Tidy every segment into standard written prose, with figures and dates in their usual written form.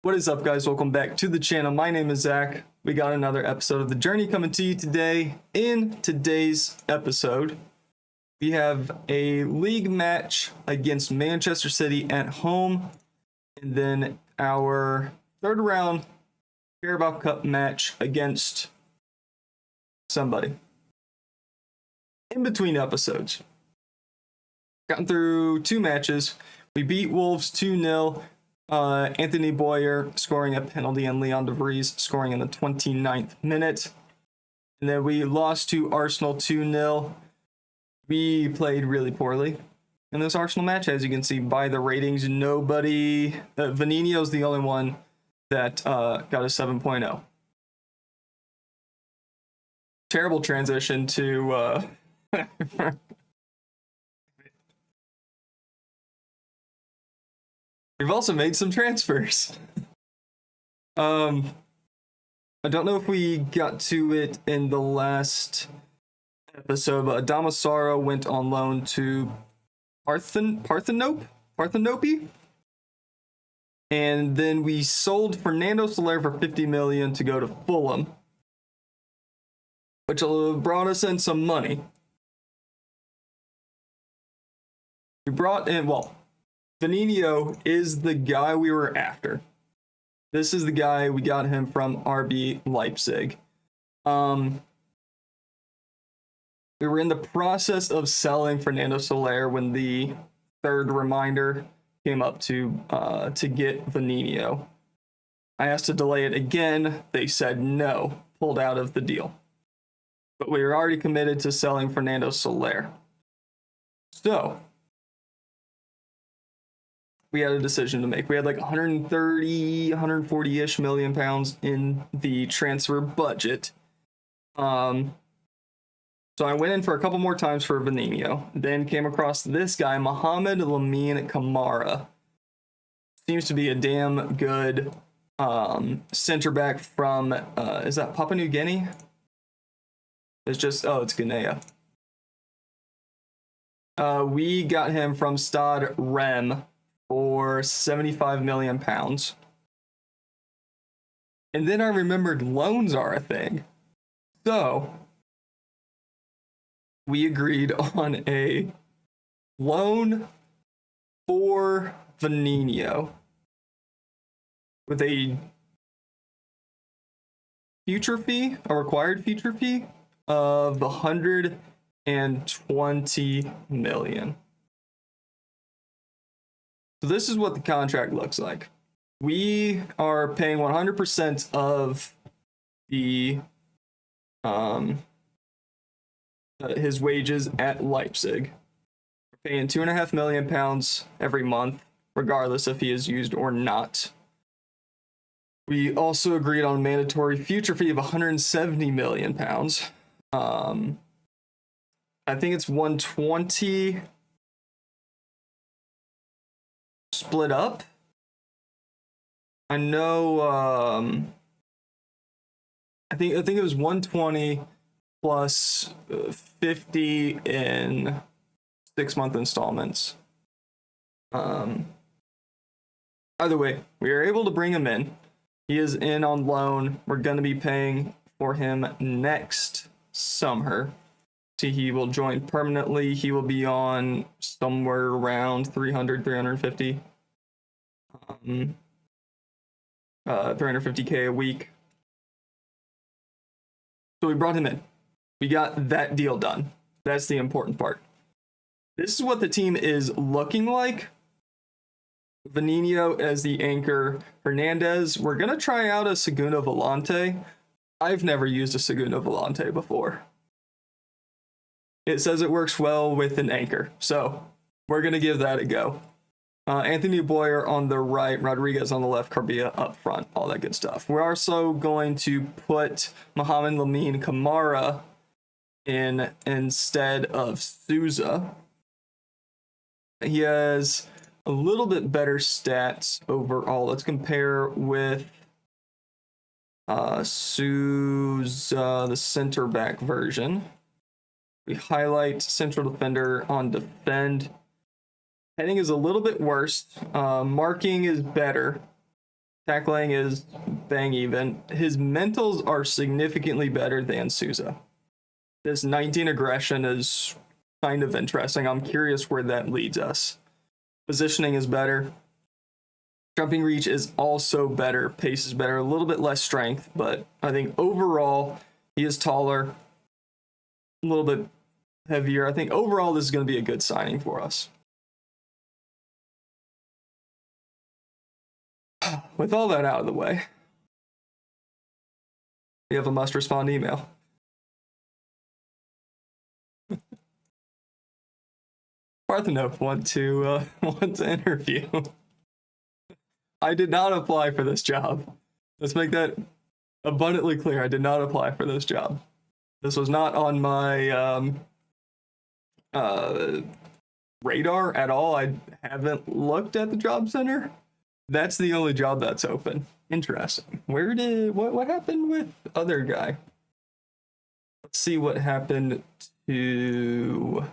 What is up, guys? Welcome back to the channel. My name is Zach. We got another episode of The Journey coming to you today. In today's episode, we have a league match against Manchester City at home, and then our third round Carabao Cup match against somebody. In between episodes, gotten through two matches. We beat Wolves 2-0. Anthony Boyer scoring a penalty and Leon De Vries scoring in the 29th minute. And then we lost to Arsenal 2-0. We played really poorly in this Arsenal match. As you can see by the ratings, nobody... Vanino's the only one that got a 7.0. Terrible transition to... We've also made some transfers. I don't know if we got to it in the last episode, but Damasaro went on loan to Parthenope? And then we sold Fernando Soler for 50 million to go to Fulham, which brought us in some money. We brought in, Vanino is the guy we were after. This is the guy, we got him from RB Leipzig. We were in the process of selling Fernando Soler when the third reminder came up to get Vanino. I asked to delay it again. They said no, pulled out of the deal. But we were already committed to selling Fernando Soler. So we had a decision to make. We had like 140-ish million pounds in the transfer budget. So I went in for a couple more times for Vanino, then came across this guy, Mohamed Lamine Kamara. Seems to be a damn good center back from, is that Papua New Guinea? It's just, it's Guinea. We got him from Stade Rem for 75 million pounds. And then I remembered loans are a thing. So we agreed on a loan for Vanino with a required future fee of 120 million. So this is what the contract looks like. We are paying 100% of the his wages at Leipzig. We're paying 2.5 million pounds every month, regardless if he is used or not. We also agreed on a mandatory future fee of 170 million pounds. I think it's 120 split up. I know I think it was 120 plus 50 in 6-month installments. Either way, we are able to bring him in. He is in on loan. We're going to be paying for him next summer. See, he will join permanently. He will be on somewhere around 350 350k a week. So we brought him in. We got that deal done. That's the important part. This is what the team is looking like. Vanino as the anchor. Hernandez. We're going to try out a Segundo Volante. I've never used a Segundo Volante before. It says it works well with an anchor, so we're going to give that a go. Anthony Boyer on the right, Rodriguez on the left, Carbia up front, all that good stuff. We're also going to put Mohamed Lamine Kamara in instead of Souza. He has a little bit better stats overall. Let's compare with Souza, the center back version. We highlight central defender on defend. Heading is a little bit worse. Marking is better. Tackling is bang even. His mentals are significantly better than Souza. This 19 aggression is kind of interesting. I'm curious where that leads us. Positioning is better. Jumping reach is also better. Pace is better. A little bit less strength, but I think overall he is taller, a little bit heavier. I think overall this is going to be a good signing for us. With all that out of the way, we have a must respond email. Parthenope want to interview. I did not apply for this job. Let's make that abundantly clear. I did not apply for this job. This was not on my radar at all. I haven't looked at the job center. That's the only job that's open. Interesting. What happened with other guy? Let's see what happened to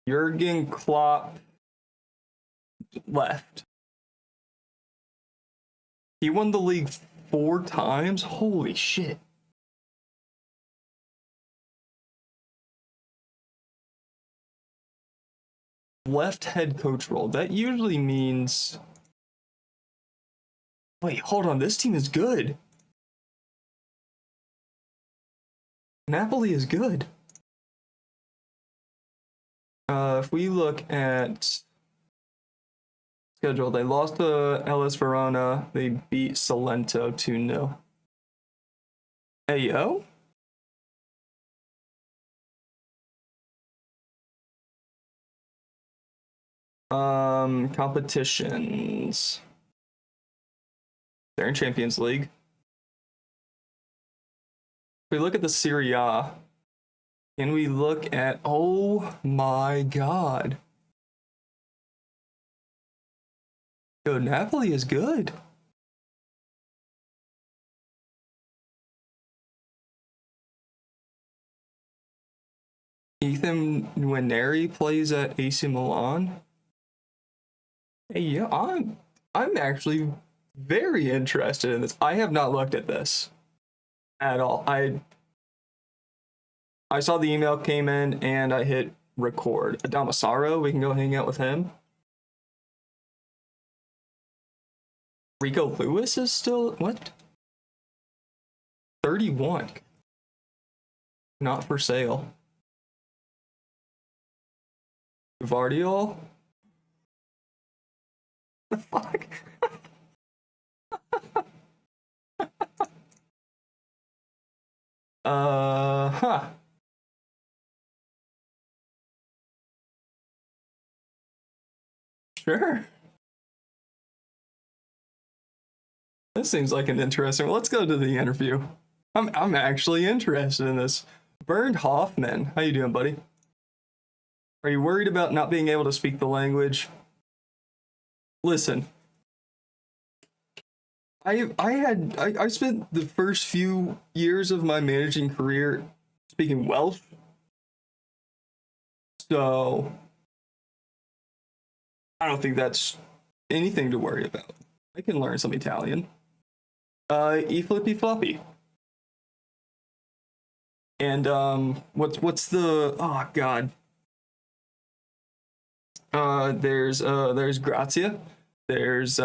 Jurgen Klopp. Left. He won the league 4 times? Holy shit. Left head coach role. That usually means... Wait, hold on. This team is good. Napoli is good. If we look at schedule, they lost to LS Verona. They beat Salento 2-0. Hey, yo? Competitions. They're in Champions League. If we look at the Serie A, and we look at, oh my god. Yo, Napoli is good. Ethan Nwaneri plays at AC Milan. Hey, yeah, I'm actually very interested in this. I have not looked at this at all. I saw the email came in and I hit record. Adamasaro, we can go hang out with him. Rico Lewis is still, what? 31. Not for sale. Vardiol? The fuck? Huh. Sure. This seems like an interesting. Let's go to the interview. I'm actually interested in this. Bernd Hoffman, how you doing, buddy? Are you worried about not being able to speak the language? Listen, I spent the first few years of my managing career speaking Welsh, so I don't think that's anything to worry about. I can learn some Italian. E flippy floppy. And what's the, oh god. There's Grazia. There's is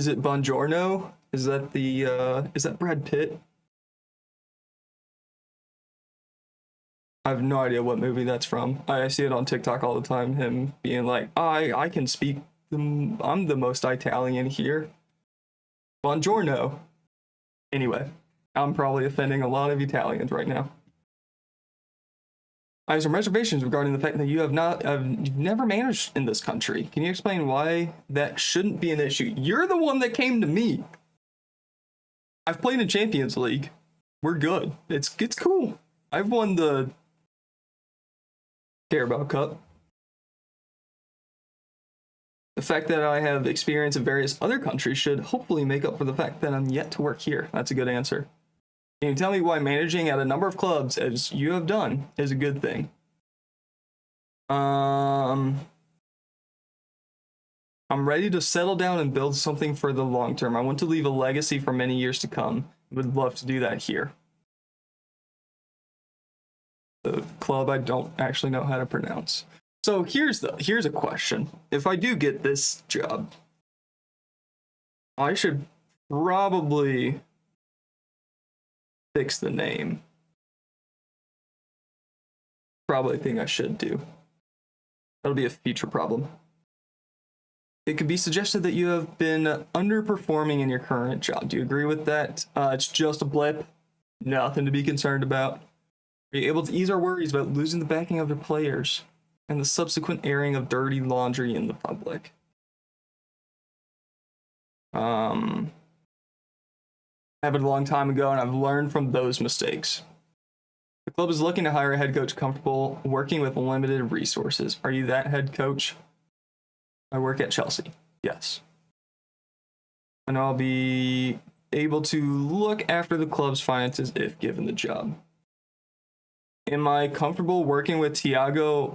it Buongiorno? Is that Brad Pitt? I have no idea what movie that's from. I see it on TikTok all the time, him being like, I can speak, I'm the most Italian here. Buongiorno. Anyway, I'm probably offending a lot of Italians right now. I have some reservations regarding the fact that you've never managed in this country. Can you explain why that shouldn't be an issue? You're the one that came to me. I've played in Champions League. We're good. It's cool. I've won the Carabao Cup. The fact that I have experience in various other countries should hopefully make up for the fact that I'm yet to work here. That's a good answer. Can you tell me why managing at a number of clubs, as you have done, is a good thing? I'm ready to settle down and build something for the long term. I want to leave a legacy for many years to come. Would love to do that here. The club I don't actually know how to pronounce. So here's a question. If I do get this job, I should probably fix the name. Probably a thing I should do. That'll be a future problem. It could be suggested that you have been underperforming in your current job. Do you agree with that? It's just a blip. Nothing to be concerned about. Are you able to ease our worries about losing the backing of your players and the subsequent airing of dirty laundry in the public? Happened a long time ago, and I've learned from those mistakes. The club is looking to hire a head coach comfortable working with limited resources. Are you that head coach? I work at Chelsea. Yes. And I'll be able to look after the club's finances if given the job. Am I comfortable working with Tiago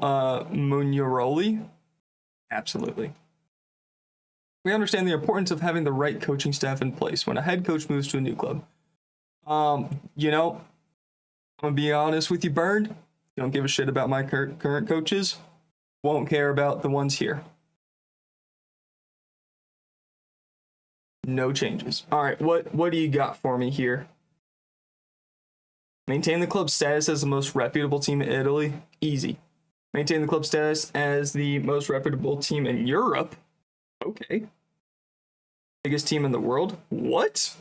Mugnaroli? Absolutely. We understand the importance of having the right coaching staff in place when a head coach moves to a new club. You know, I'm gonna be honest with you, Bird. Don't give a shit about my current coaches. Won't care about the ones here. No changes. All right, what do you got for me here? Maintain the club's status as the most reputable team in Italy. Easy. Maintain the club's status as the most reputable team in Europe. Okay. Biggest team in the world? What?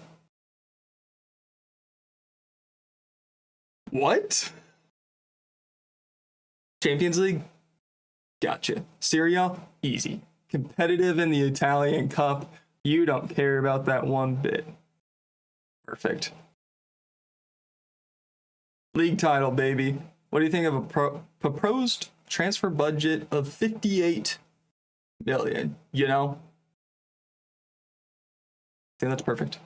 What? Champions League? Gotcha. Serie A? Easy. Competitive in the Italian Cup. You don't care about that one bit. Perfect. League title, baby. What do you think of a proposed transfer budget of 58 million? You know? I think that's perfect.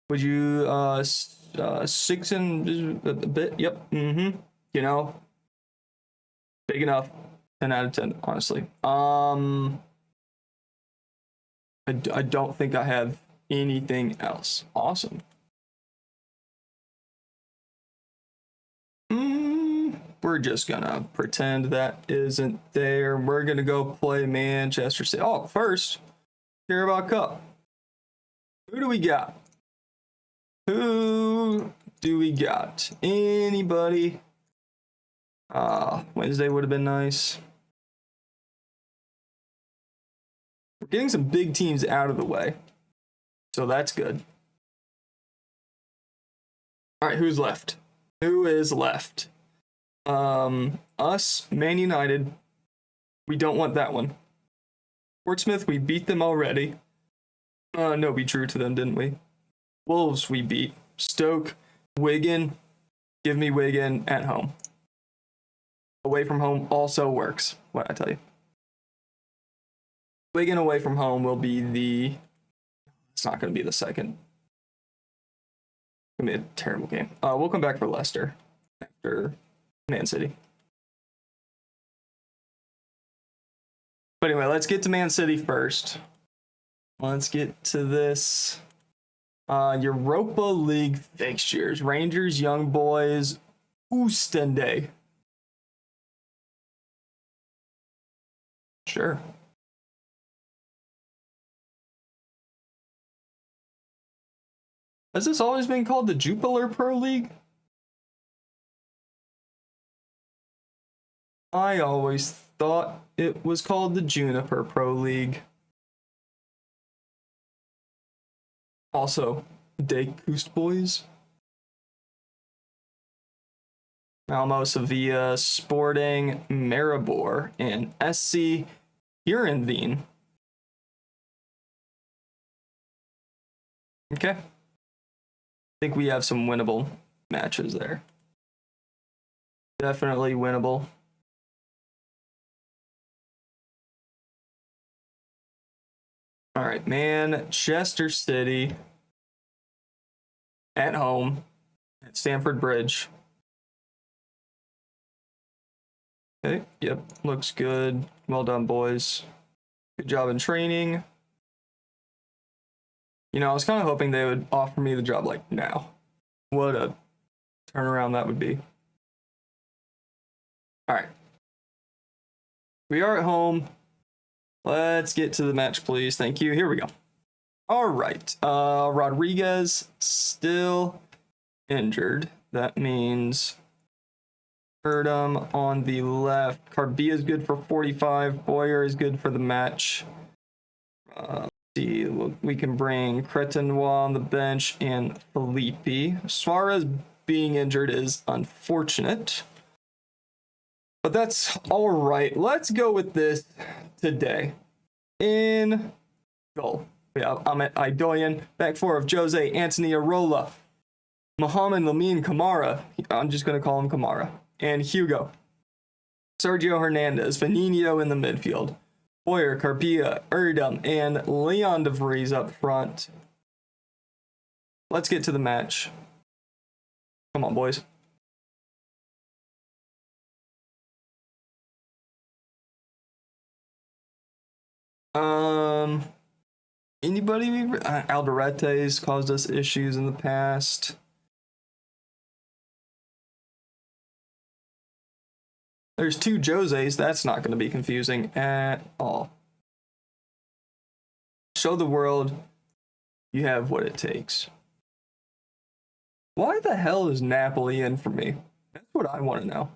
Would you, 6 and a bit? Yep. You know? Big enough. 10 out of 10, honestly. I don't think I have anything else. Awesome. We're just gonna pretend that isn't there. We're gonna go play Manchester City. Oh, first, Carabao Cup. Who do we got? Who do we got? Anybody? Wednesday would have been nice. We're getting some big teams out of the way, so that's good. All right, who's left? Who is left? Us, Man United. We don't want that one. Portsmouth, we beat them already. No, we drew to them, didn't we? Wolves, we beat. Stoke, Wigan. Give me Wigan at home. Away from home also works. What I tell you. Wigan away from home will be the... It's not going to be the second. It's going to be a terrible game. We'll come back for Leicester after Man City. But anyway, let's get to Man City first. Let's get to this. Europa League fixtures. Rangers, Young Boys, Oostende. Sure. Has this always been called the Jupiler Pro League? I always thought it was called the Juniper Pro League. Also, De Kust Boys. Malmo, Sevilla, Sporting, Maribor, and SC Heerenveen. Okay. I think we have some winnable matches there. Definitely winnable. All right, Manchester City at home at Stamford Bridge. Okay, yep, looks good. Well done, boys. Good job in training. You know, I was kind of hoping they would offer me the job like now. What a turnaround that would be. All right. We are at home. Let's get to the match, please. Thank you. Here we go. All right. Rodriguez still injured. That means Erdem on the left. Carbia is good for 45. Boyer is good for the match. See, we can bring Cretenois on the bench and Felipe. Suarez being injured is unfortunate, but that's all right. Let's go with this today. In goal, we have Ahmet Aydoyan. Back four of Jose, Anthony Arola, Mohamed Lamine Kamara. I'm just going to call him Kamara. And Hugo. Sergio Hernandez, Vanino in the midfield. Boyer, Carbia, Erdem, and Leon de Vries up front. Let's get to the match. Come on, boys. Anybody? Alderete's caused us issues in the past. There's two Joses. That's not going to be confusing at all. Show the world you have what it takes. Why the hell is Napoli in for me? That's what I want to know.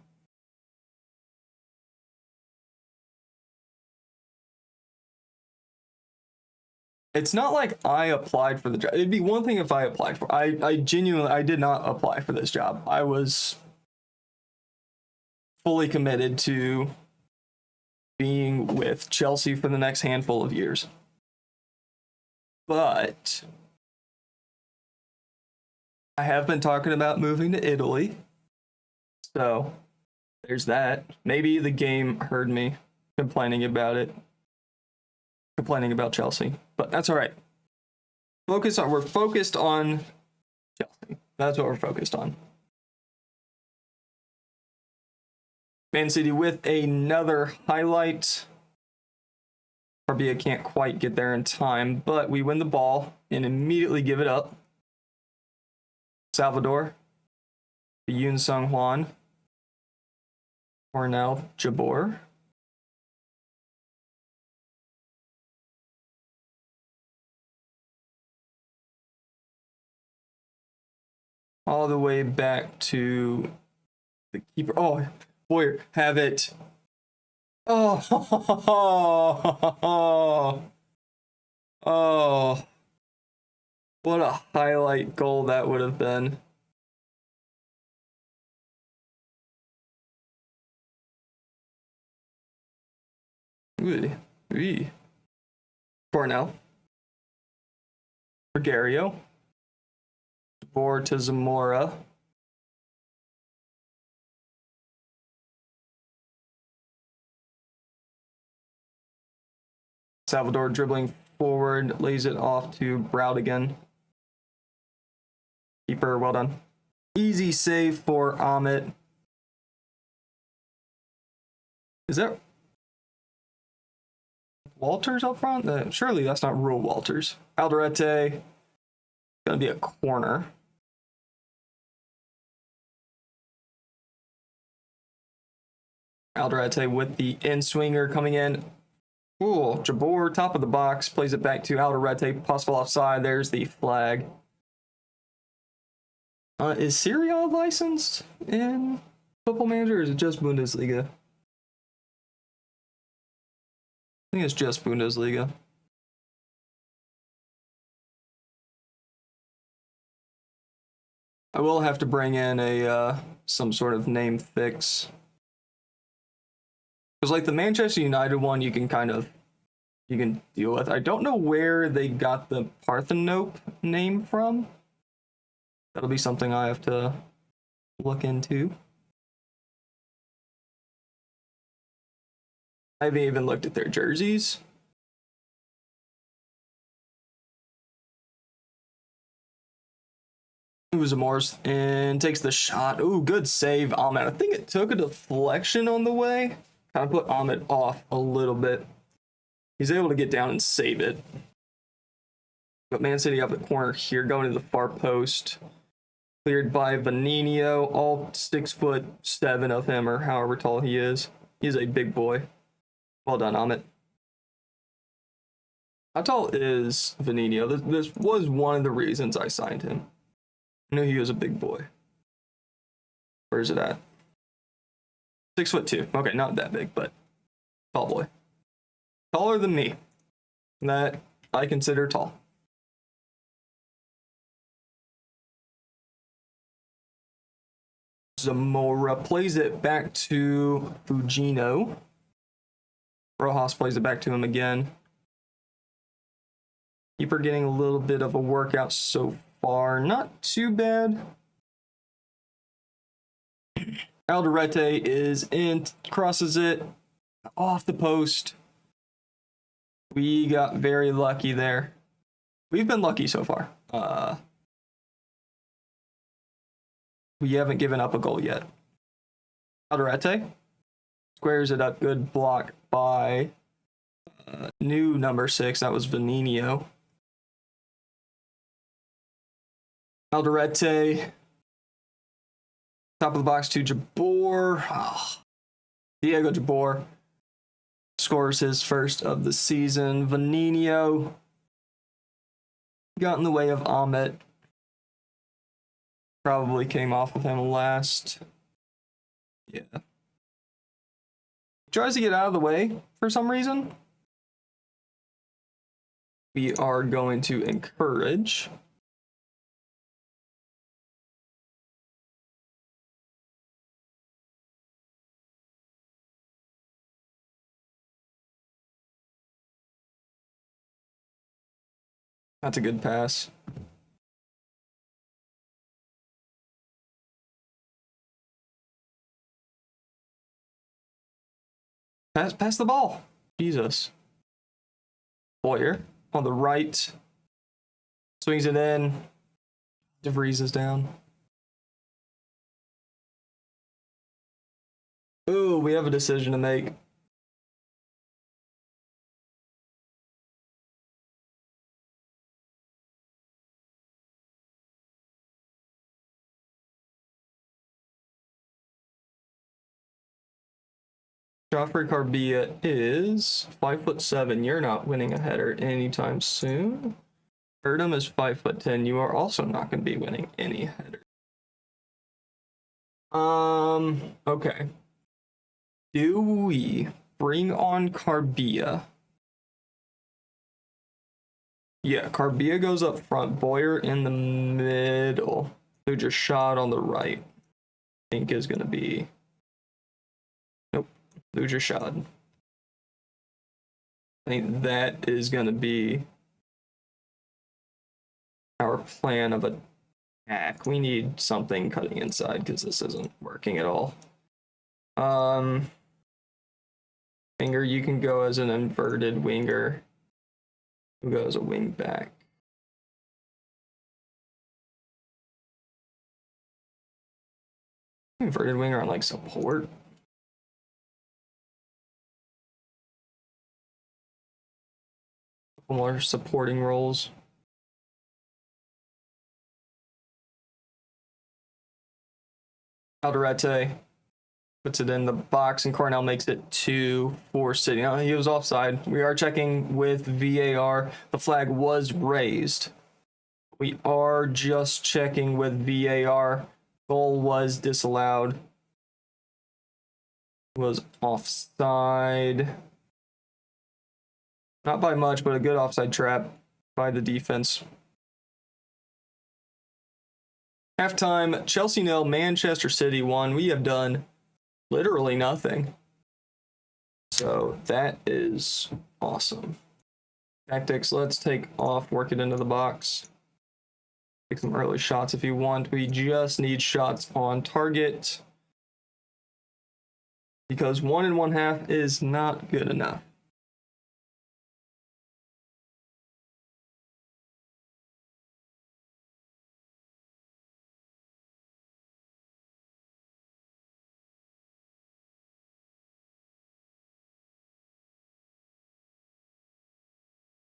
It's not like I applied for the job. It'd be one thing if I applied for. I genuinely did not apply for this job. I was fully committed to being with Chelsea for the next handful of years. But I have been talking about moving to Italy. So there's that. Maybe the game heard me complaining about Chelsea. But that's all right. We're focused on Chelsea. That's what we're focused on. Man City with another highlight. Carbia can't quite get there in time, but we win the ball and immediately give it up. Salvador, Yoon Sung Hwan, Cornell Jabor. All the way back to the keeper. Oh, Boyer, have it. Oh, oh, what a highlight goal that would have been. Ooh. Cornell. Gregario. Or to Zamora. Salvador dribbling forward, lays it off to Browdigan. Keeper, well done. Easy save for Ahmet. Is that Walters up front? Surely that's not Rule Walters. Alderete. Gonna be a corner. Alderete with the in-swinger coming in. Cool. Jabor, top of the box, plays it back to Alderete. Possible offside. There's the flag. Is Serie A licensed in Football Manager, or is it just Bundesliga? I think it's just Bundesliga. I will have to bring in a some sort of name fix. Because like the Manchester United one, you can deal with. I don't know where they got the Parthenope name from. That'll be something I have to look into. I haven't even looked at their jerseys. Uzamors and takes the shot. Ooh, good save, Ahmed. I think it took a deflection on the way. Kind of put Ahmed off a little bit. He's able to get down and save it. But Man City up the corner here, going to the far post. Cleared by Vanino, all 6'7" of him, or however tall he is. He's a big boy. Well done, Amit. How tall is Vanino? This was one of the reasons I signed him. I knew he was a big boy. Where is it at? 6'2". Okay, not that big, but tall boy. Taller than me. That I consider tall. Zamora plays it back to Fujino. Rojas plays it back to him again. Keeper getting a little bit of a workout so far. Not too bad. Alderete is in, crosses it off the post. We got very lucky there. We've been lucky so far. We haven't given up a goal yet. Alderete squares it up. Good block by new number 6. That was Vanino. Alderete. Top of the box to Jabor. Oh. Diego Jabor scores his first of the season. Vanino got in the way of Ahmet. Probably came off with him last. Yeah. Tries to get out of the way for some reason. We are going to encourage. That's a good pass. Pass the ball. Jesus. Boyer on the right. Swings it in. DeVries is down. Ooh, we have a decision to make. Joffrey Carbia is 5'7". You're not winning a header anytime soon. Erdem is 5'10". You are also not going to be winning any header. Okay. Do we bring on Carbia? Yeah, Carbia goes up front. Boyer in the middle. Who just shot on the right? I think is going to be... Nope. Luger shot. I think that is going to be our plan of attack. We need something cutting inside because this isn't working at all. Winger, you can go as an inverted winger. Who goes a wing back? Inverted winger on like support. More supporting roles. Alderete puts it in the box, and Cornell makes it 2 for City. Now, he was offside. We are checking with VAR. The flag was raised. We are just checking with VAR. Goal was disallowed. Was offside. Not by much, but a good offside trap by the defense. Halftime, Chelsea 0, Manchester City 1. We have done literally nothing. So that is awesome. Tactics, let's take off, work it into the box. Take some early shots if you want. We just need shots on target, because 1 1/2 is not good enough.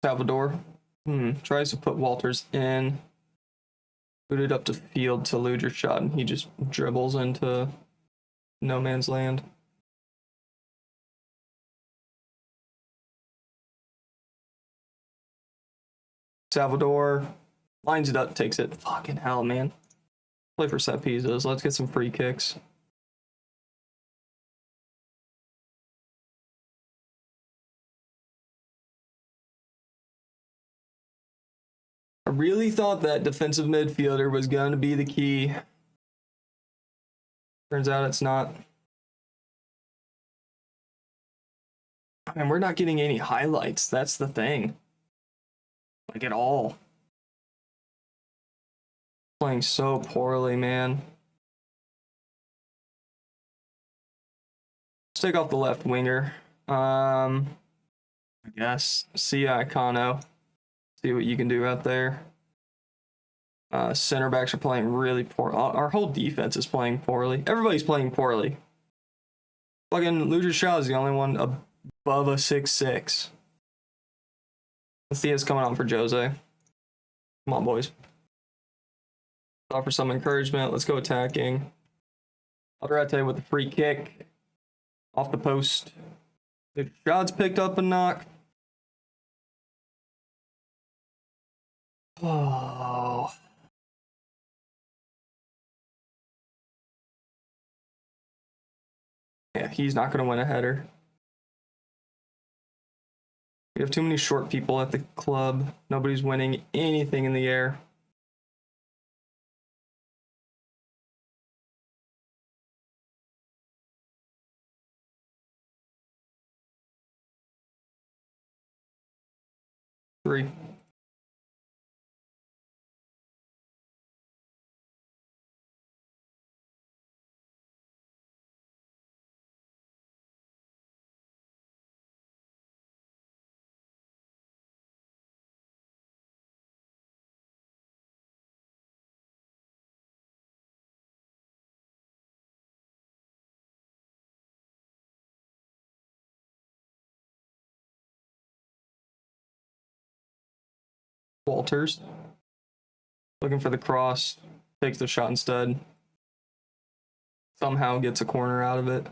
Salvador tries to put Walters in. Booted up to field to Luger shot, and he just dribbles into no man's land. Salvador lines it up, takes it. Fucking hell, man. Play for set pieces. Let's get some free kicks. I really thought that defensive midfielder was going to be the key. Turns out it's not. And we're not getting any highlights. That's the thing. Like at all. Playing so poorly, man. Let's take off the left winger. I guess. See ya, Icono. See what you can do out there. Center backs are playing really poor. Our whole defense is playing poorly. Everybody's playing poorly. Fucking Luger Shaw is the only one above a 6'6". Thea's coming on for Jose. Come on, boys. Offer some encouragement. Let's go attacking. Alderete with the free kick. Off the post. The shot's picked up a knock. Oh. Yeah, he's not going to win a header. We have too many short people at the club. Nobody's winning anything in the air. Three. Walters. Looking for the cross. Takes the shot instead. Somehow gets a corner out of it.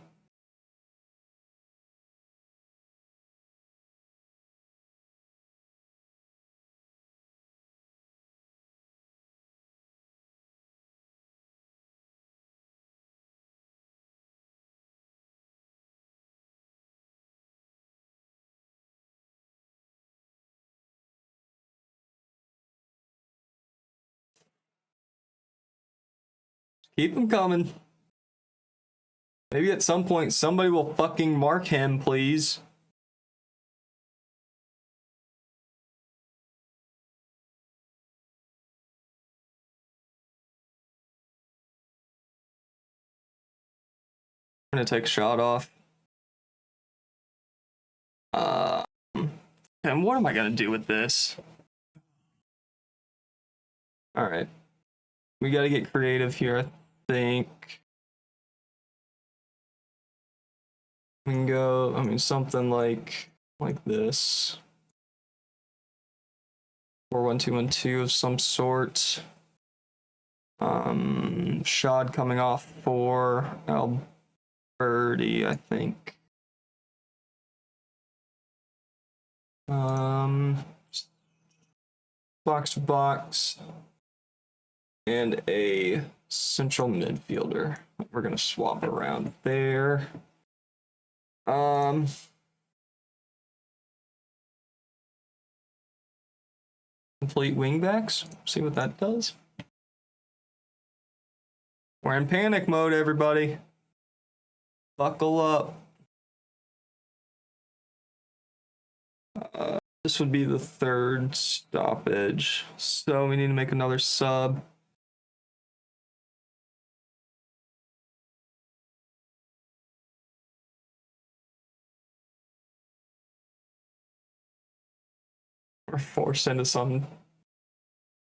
Keep him coming. Maybe at some point somebody will fucking mark him, please. I'm gonna take a shot off. And what am I gonna do with this? All right, we gotta get creative here. I think we can go. I mean, something like this. 4-1-2-1-2 of some sort. Shad coming off for Alberti, I think. Box to box. And a central midfielder. We're gonna swap around there. Complete wingbacks. See what that does. We're in panic mode, everybody. Buckle up. This would be the third stoppage, so we need to make another sub. We're forced into some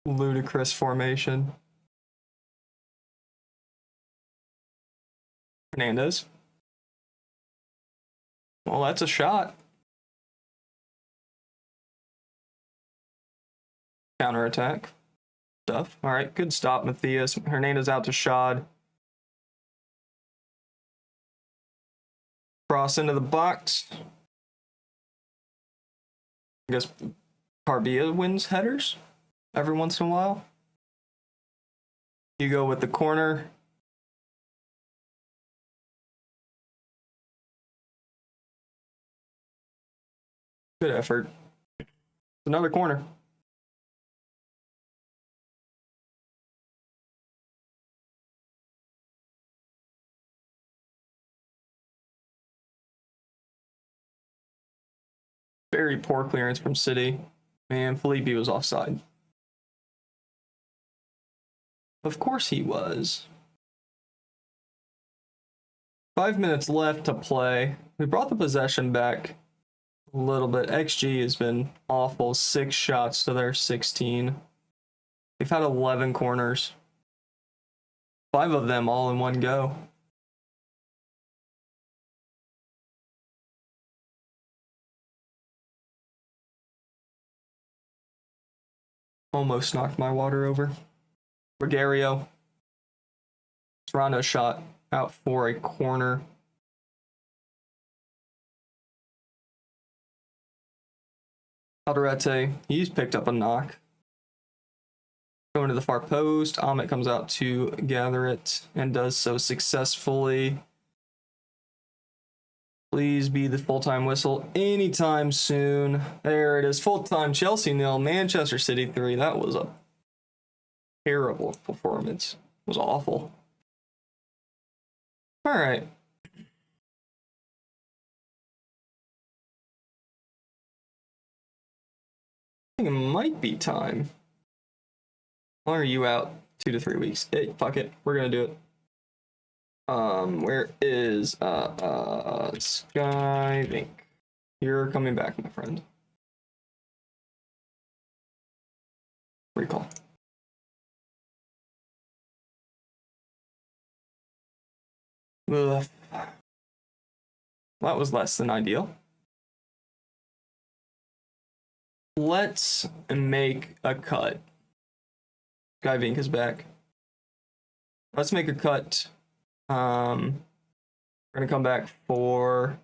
ludicrous formation. Hernandez. Well, that's a shot. counterattack stuff. All right, good stop, Matthias. Hernandez out to Shad. Cross into the box. I guess Carbia wins headers every once in a while. You go with the corner. Good effort. Another corner. Very poor clearance from City. Man, Felipe was offside. Of course he was. 5 minutes left to play. We brought the possession back a little bit. XG has been awful. 6 shots to their 16. We've had 11 corners. 5 of them all in one go. Almost knocked my water over. Rogerio. Serrano shot out for a corner. Alderete, he's picked up a knock. Going to the far post. Amit comes out to gather it and does so successfully. Please be the full-time whistle anytime soon. There it is. Full-time Chelsea 0, Manchester City 3. That was a terrible performance. It was awful. All right. I think it might be time. How long are you out? 2 to 3 weeks. Hey, fuck it. We're gonna do it. Where is Skywink? You're coming back, my friend. Recall. Ugh. That was less than ideal. Let's make a cut. Skywink is back. Let's make a cut. We're gonna come back for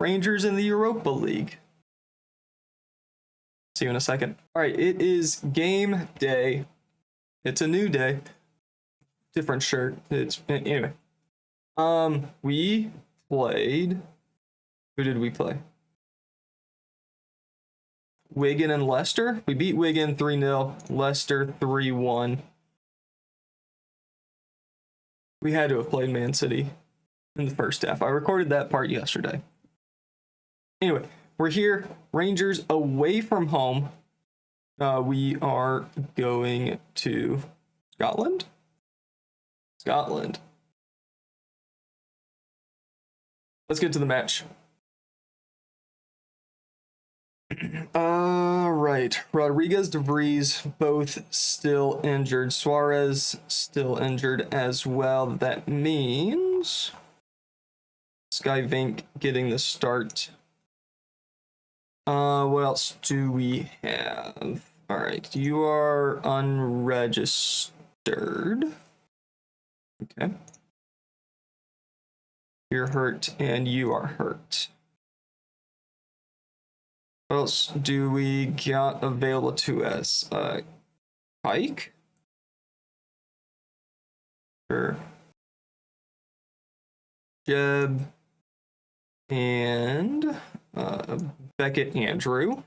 Rangers in the Europa League. See you in a second. All right, it is game day. It's a new day. Different shirt. It's anyway. We played. Who did we play? Wigan and Leicester. We beat Wigan 3-0. Leicester 3-1. We had to have played Man City in the first half. I recorded that part yesterday. Anyway, we're here. Rangers away from home. We are going to Scotland. Scotland. Let's get to the match. Right. Rodriguez, De Vries, both still injured. Suarez still injured as well. That means Skywink getting the start. What else do we have? All right. You are unregistered. Okay. You're hurt and you are hurt. What else do we got available to us? Pike? Sure. Jeb and Beckett Andrew.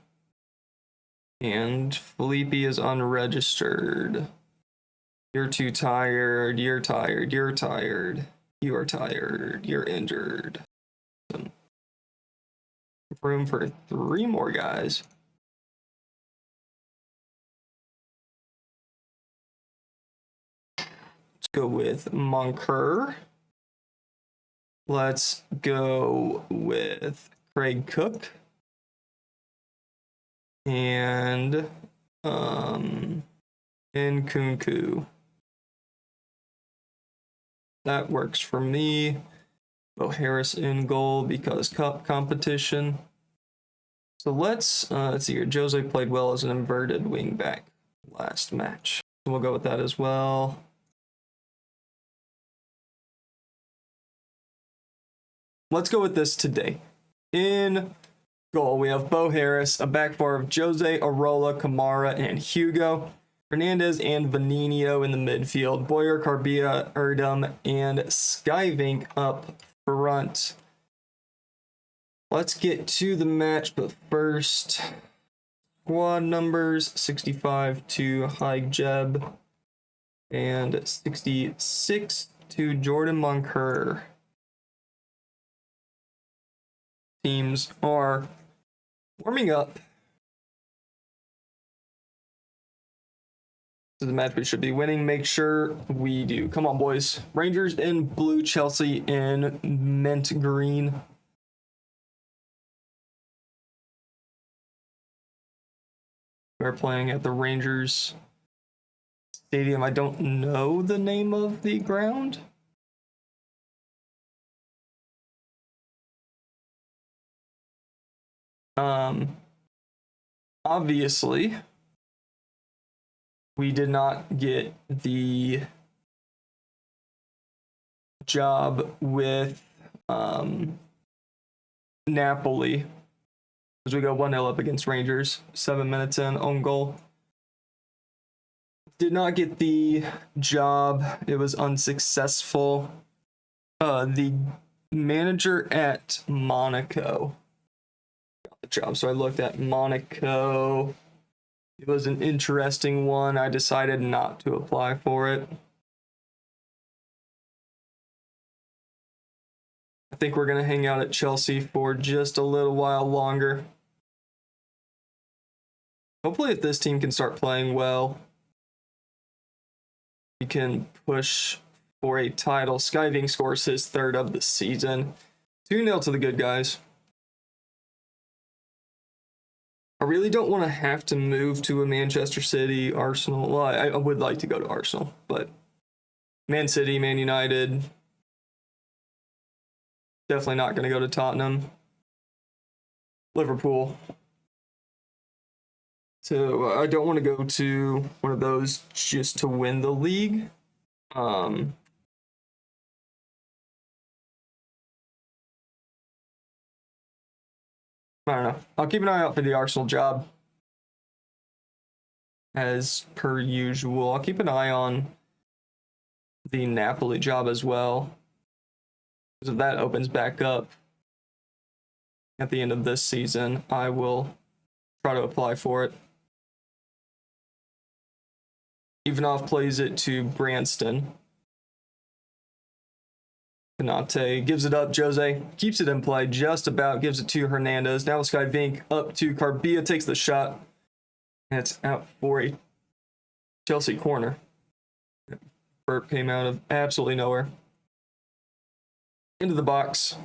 And Felipe is unregistered. You're too tired. You're tired. You're tired. You are tired. You're injured. Room for 3 more guys. Let's go with Monker. Let's go with Craig Cook. And Nkunku. That works for me. Bo Harris in goal because cup competition. So let's see here. Jose played well as an inverted wingback last match. So we'll go with that as well. Let's go with this today. In goal, we have Bo Harris, a back four of Jose, Arola, Kamara, and Hugo. Hernandez and Vanino in the midfield. Boyer, Carbia, Erdem, and Skyvink up front. Let's get to the match, but first, squad numbers 65 to Haig and 66 to Jordan Moncur. Teams are warming up. This is a match we should be winning. Make sure we do. Come on, boys. Rangers in blue, Chelsea in mint green. We're playing at the Rangers Stadium. I don't know the name of the ground. Obviously, we did not get the job with Napoli as we go 1-0 up against Rangers. 7 minutes in, own goal. Did not get the job. It was unsuccessful. The manager at Monaco got the job, so I looked at Monaco. It was an interesting one. I decided not to apply for it. I think we're going to hang out at Chelsea for just a little while longer. Hopefully, if this team can start playing well, we can push for a title. Skyving scores his third of the season. 2-0 to the good guys. I really don't want to have to move to a Manchester City, Arsenal. Well, I would like to go to Arsenal, but Man City, Man United. Definitely not going to go to Tottenham. Liverpool. So I don't want to go to one of those just to win the league. I don't know. I'll keep an eye out for the Arsenal job. As per usual. I'll keep an eye on the Napoli job as well. Because if that opens back up at the end of this season, I will try to apply for it. Ivanov plays it to Branston. Canate gives it up. Jose keeps it in play just about. Gives it to Hernandez. Now Skyvink up to Carbia. Takes the shot. And it's out for a Chelsea corner. Burp came out of absolutely nowhere. Into the box.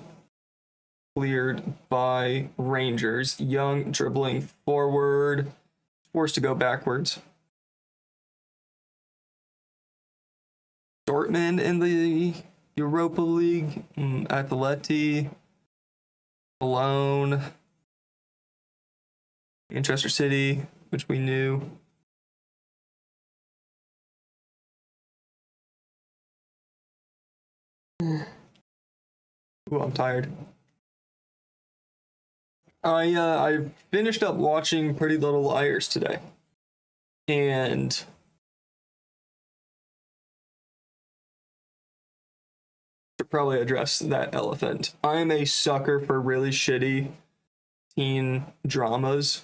Cleared by Rangers. Young dribbling forward. Forced to go backwards. Dortmund in the Europa League. Atleti. Alone. Manchester City, which we knew. Ooh, I'm tired. I finished up watching Pretty Little Liars today. And should probably address that elephant. I am a sucker for really shitty teen dramas.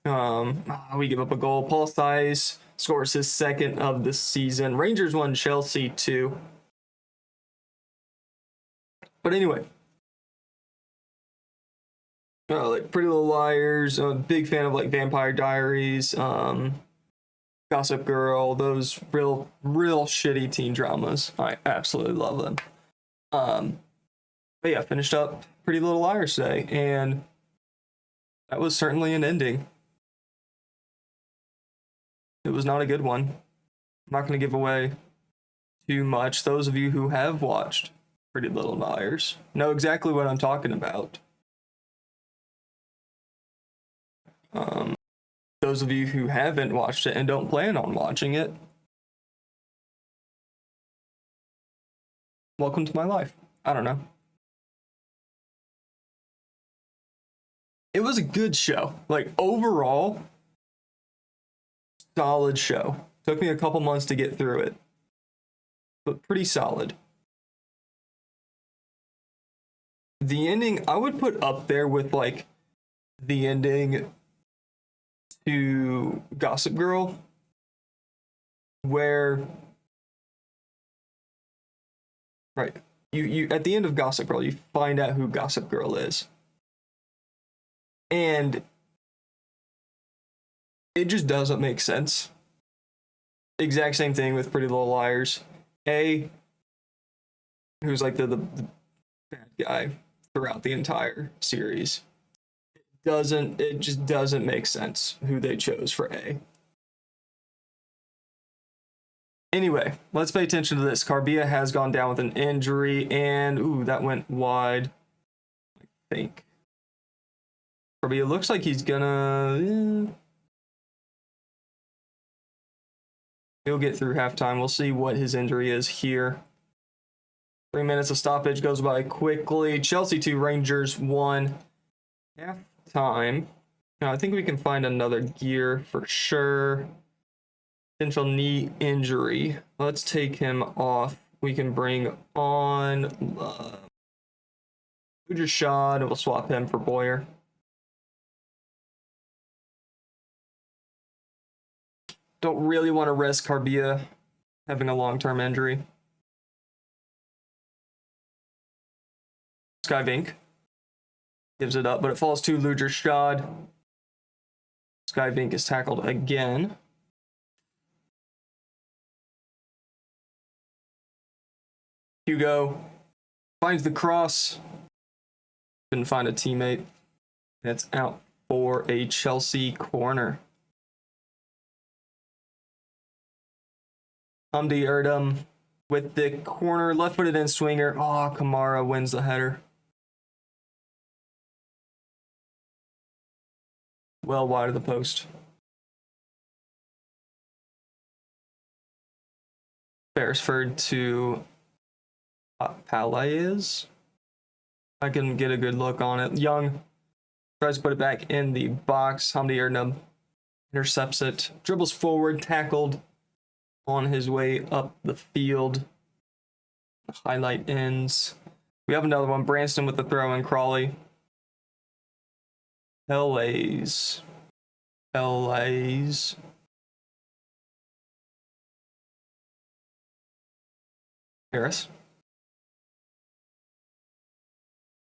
We give up a goal. Paul Thies scores his second of the season. Rangers won, Chelsea 2. But anyway, like Pretty Little Liars. I'm a big fan of like Vampire Diaries, Gossip Girl. Those real shitty teen dramas. I absolutely love them. But yeah, finished up Pretty Little Liars today, and that was certainly an ending. It was not a good one. I'm not going to give away too much. Those of you who have watched Pretty Little Liars know exactly what I'm talking about. Those of you who haven't watched it and don't plan on watching it, welcome to my life. I don't know. It was a good show. Like, overall, solid show. Took me a couple months to get through it, but pretty solid. The ending, I would put up there with, like, the ending to Gossip Girl, where, right, you at the end of Gossip Girl, you find out who Gossip Girl is. And it just doesn't make sense. Exact same thing with Pretty Little Liars. A, who's like the bad guy throughout the entire series. It just doesn't make sense who they chose for A. Anyway, let's pay attention to this. Carbia has gone down with an injury, and ooh, that went wide, I think. Carbia looks like he's gonna... He'll get through halftime. We'll see what his injury is here. 3 minutes of stoppage goes by quickly. Chelsea 2, Rangers 1. Halftime. Now, I think we can find another gear for sure. Potential knee injury. Let's take him off. We can bring on Udrashad, and we'll swap him for Boyer. Don't really want to risk Carbia having a long-term injury. Skyvink gives it up, but it falls to Ludershad. Skyvink is tackled again. Hugo finds the cross. Couldn't find a teammate. That's out for a Chelsea corner. Hamdi Erdem with the corner, left-footed in swinger. Oh, Kamara wins the header. Well wide of the post. Beresford to Palaez. I can get a good look on it. Young tries to put it back in the box. Hamdi Erdem intercepts it, dribbles forward, tackled on his way up the field. The highlight ends. We have another one. Branston with the throw in. Crawley. Palaez. Harris.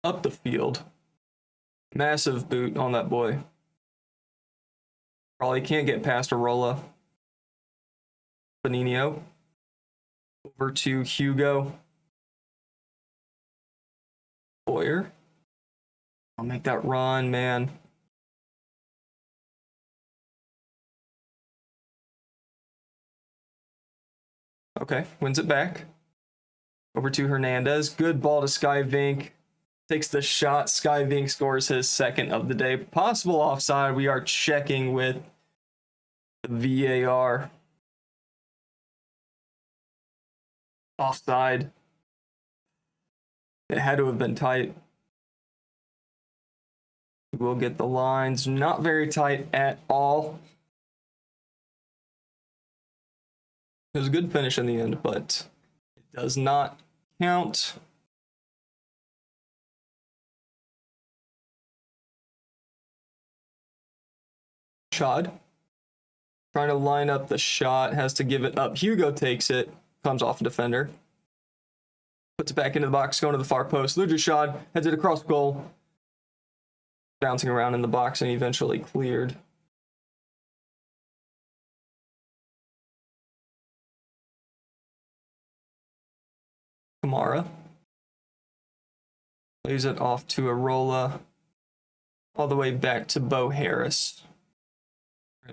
Up the field. Massive boot on that boy. Crawley can't get past Arola. Benigno. Over to Hugo. Boyer. I'll make that run, man. Okay, wins it back. Over to Hernandez. Good ball to Skyvink. Takes the shot. Skyvink scores his second of the day. Possible offside. We are checking with the VAR. Offside. It had to have been tight. We'll get the lines. Not very tight at all. It was a good finish in the end, but it does not count. Shot. Trying to line up the shot. Has to give it up. Hugo takes it. Comes off a defender. Puts it back into the box, going to the far post. Ludershad heads it across goal. Bouncing around in the box and eventually cleared. Kamara. Plays it off to Arola. All the way back to Bo Harris.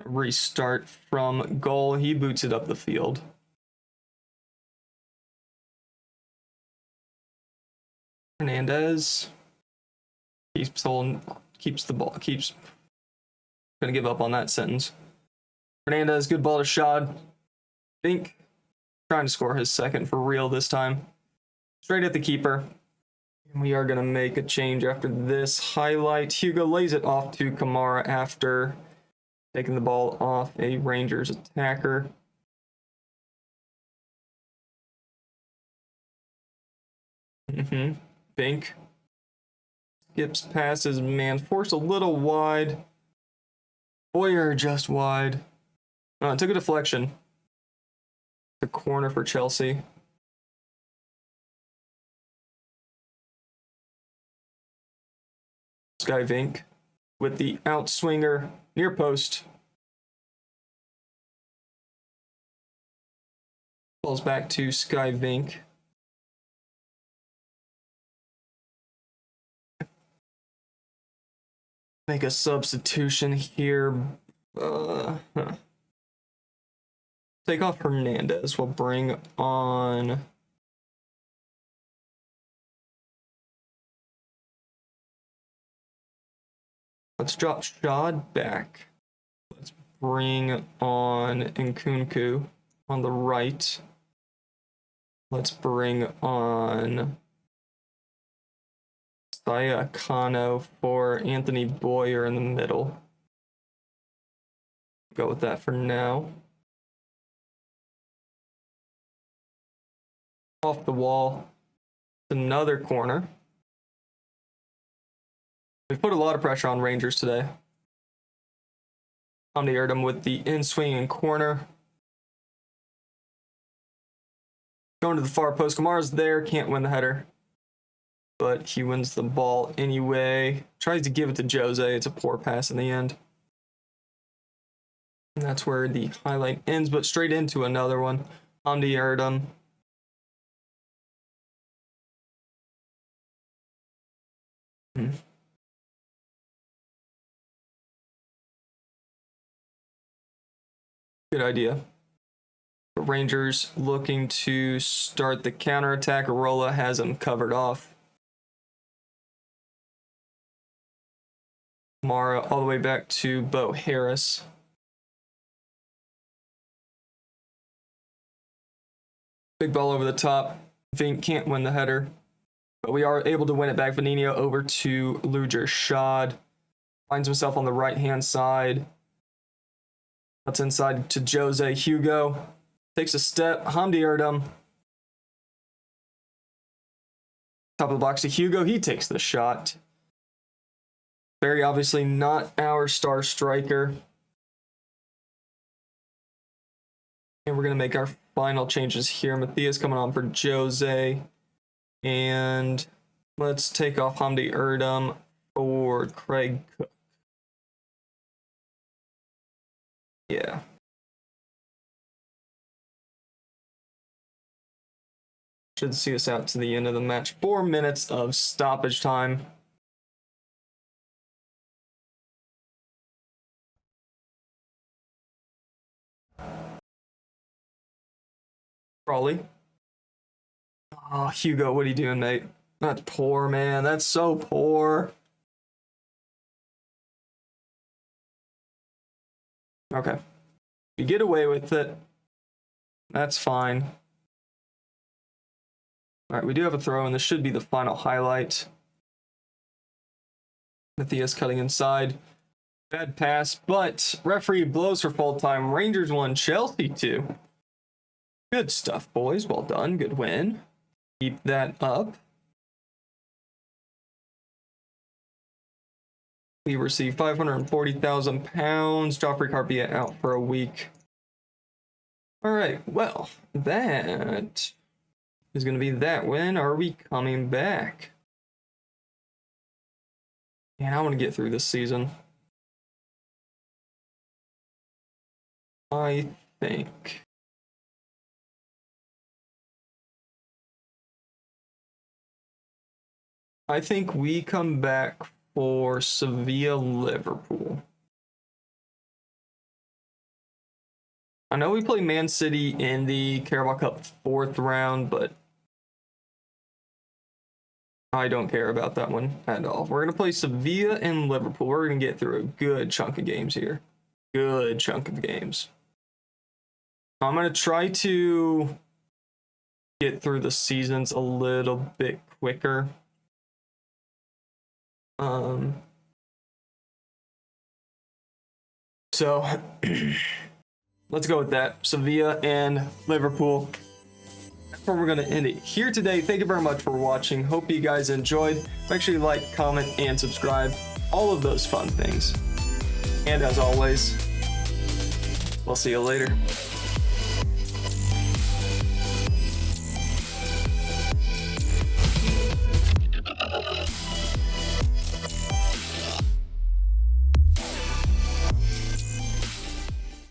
Restart from goal. He boots it up the field. Hernandez keeps the ball, keeps Gonna give up on that sentence. Fernandez, good ball to Shad. Fink trying to score his second for real this time. Straight at the keeper. And we are gonna make a change after this highlight. Hugo lays it off to Kamara after taking the ball off a Rangers attacker. Fink skips past his man, forced a little wide. Boyer just wide. It took a deflection. The corner for Chelsea. Sky Vink with the outswinger near post. Balls back to Sky Vink. Make a substitution here. Take off Hernandez. We'll bring on let's drop Shad back. Let's bring on Nkunku on the right. Let's bring on Saya Akano for Anthony Boyer in the middle. Go with that for now. Off the wall. Another corner. We've put a lot of pressure on Rangers today. Hamdi Erdem with the in-swinging corner. Going to the far post. Kamara's there, can't win the header. But he wins the ball anyway. Tries to give it to Jose. It's a poor pass in the end. And that's where the highlight ends, but straight into another one. Hamdi Erdem. Good idea. The Rangers looking to start the counterattack. Arola has him covered off. Mara all the way back to Bo Harris. Big ball over the top. Vink can't win the header, but we are able to win it back. Vanino over to Luger Shad. Finds himself on the right-hand side. That's inside to Jose. Hugo takes a step. Hamdi Erdem. Top of the box to Hugo. He takes the shot. Very obviously not our star striker. And we're going to make our final changes here. Matthias coming on for Jose. And let's take off Hamdi Erdem for Craig Cook. Yeah. Should see us out to the end of the match. 4 minutes of stoppage time. Crawley. Oh, Hugo, what are you doing, mate? That's poor, man. That's so poor. Okay. You get away with it. That's fine. All right, we do have a throw, and this should be the final highlight. Matthias cutting inside. Bad pass, but referee blows for full time. Rangers 1, Chelsea 2. Good stuff, boys. Well done. Good win. Keep that up. We received £540,000. Joffrey Carpia out for a week. All right. Well, that is going to be that. When are we coming back? Man, I want to get through this season. I think we come back for Sevilla Liverpool. I know we play Man City in the Carabao Cup 4th round, but I don't care about that one at all. We're going to play Sevilla and Liverpool. We're going to get through a good chunk of games here. Good chunk of games. I'm going to try to get through the seasons a little bit quicker. So let's go with that. Sevilla and Liverpool. That's where we're going to end it here today. Thank you very much for watching. Hope you guys enjoyed. Make sure you like, comment, and subscribe. All of those fun things. And as always, we'll see you later.